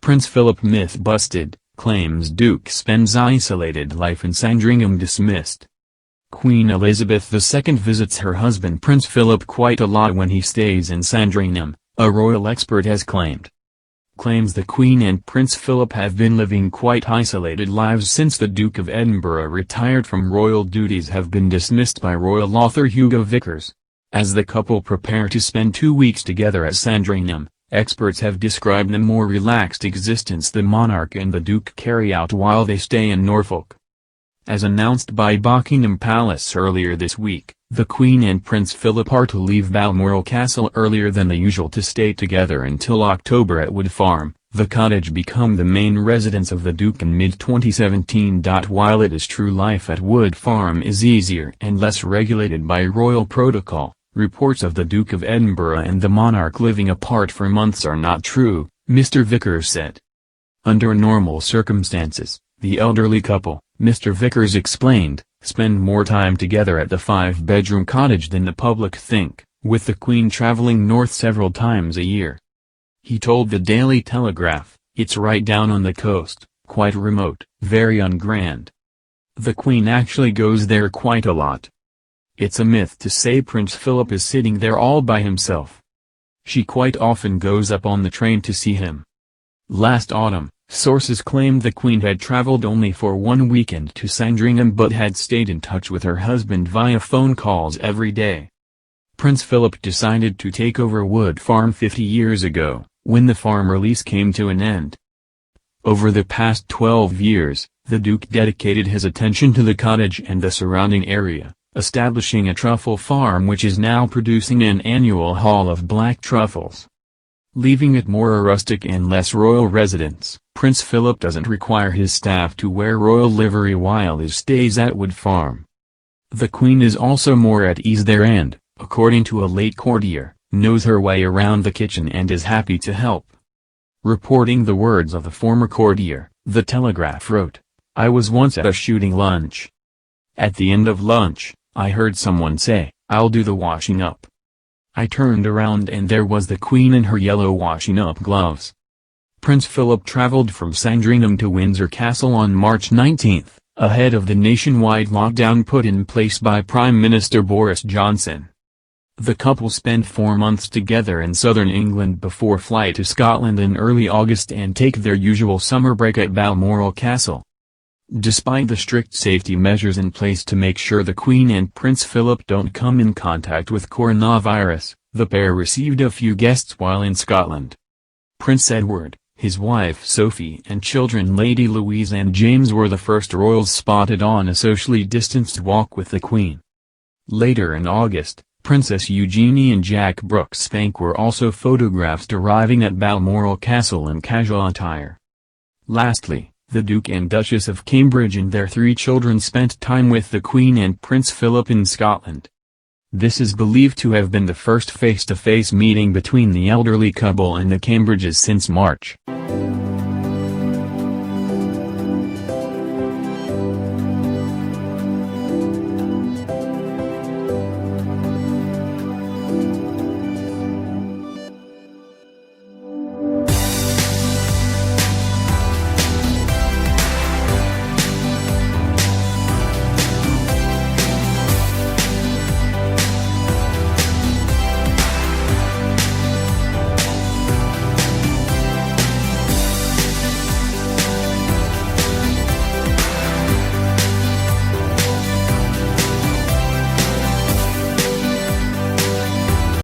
Prince Philip myth busted, claims Duke spends isolated life in Sandringham dismissed. Queen Elizabeth II visits her husband Prince Philip quite a lot when he stays in Sandringham, a royal expert has claimed. Claims the Queen and Prince Philip have been living quite isolated lives since the Duke of Edinburgh retired from royal duties have been dismissed by royal author Hugo Vickers. As the couple prepare to spend 2 weeks together at Sandringham, experts have described the more relaxed existence the monarch and the Duke carry out while they stay in Norfolk. As announced by Buckingham Palace earlier this week, the Queen and Prince Philip are to leave Balmoral Castle earlier than the usual to stay together until October at Wood Farm, the cottage become the main residence of the Duke in mid-2017. While it is true life at Wood Farm is easier and less regulated by royal protocol, reports of the Duke of Edinburgh and the monarch living apart for months are not true, Mr. Vickers said. Under normal circumstances, the elderly couple, Mr. Vickers explained, spend more time together at the 5-bedroom cottage than the public think, with the Queen traveling north several times a year. He told the Daily Telegraph, "It's right down on the coast, quite remote, very ungrand. The Queen actually goes there quite a lot. It's a myth to say Prince Philip is sitting there all by himself. She quite often goes up on the train to see him." Last autumn, sources claimed the Queen had traveled only for one weekend to Sandringham but had stayed in touch with her husband via phone calls every day. Prince Philip decided to take over Wood Farm 50 years ago, when the farm lease came to an end. Over the past 12 years, the Duke dedicated his attention to the cottage and the surrounding area, establishing a truffle farm which is now producing an annual haul of black truffles. Leaving it more a rustic and less royal residence, Prince Philip doesn't require his staff to wear royal livery while he stays at Wood Farm. The Queen is also more at ease there and, according to a late courtier, knows her way around the kitchen and is happy to help. Reporting the words of the former courtier, The Telegraph wrote, "I was once at a shooting lunch. At the end of lunch, I heard someone say, 'I'll do the washing up.' I turned around and there was the Queen in her yellow washing up gloves." Prince Philip traveled from Sandringham to Windsor Castle on March 19, ahead of the nationwide lockdown put in place by Prime Minister Boris Johnson. The couple spent 4 months together in southern England before flight to Scotland in early August and take their usual summer break at Balmoral Castle. Despite the strict safety measures in place to make sure the Queen and Prince Philip don't come in contact with coronavirus, the pair received a few guests while in Scotland. Prince Edward, his wife Sophie and children Lady Louise and James were the first royals spotted on a socially distanced walk with the Queen. Later in August, Princess Eugenie and Jack Brooksbank were also photographed arriving at Balmoral Castle in casual attire. Lastly, the Duke and Duchess of Cambridge and their 3 children spent time with the Queen and Prince Philip in Scotland. This is believed to have been the first face-to-face meeting between the elderly couple and the Cambridges since March.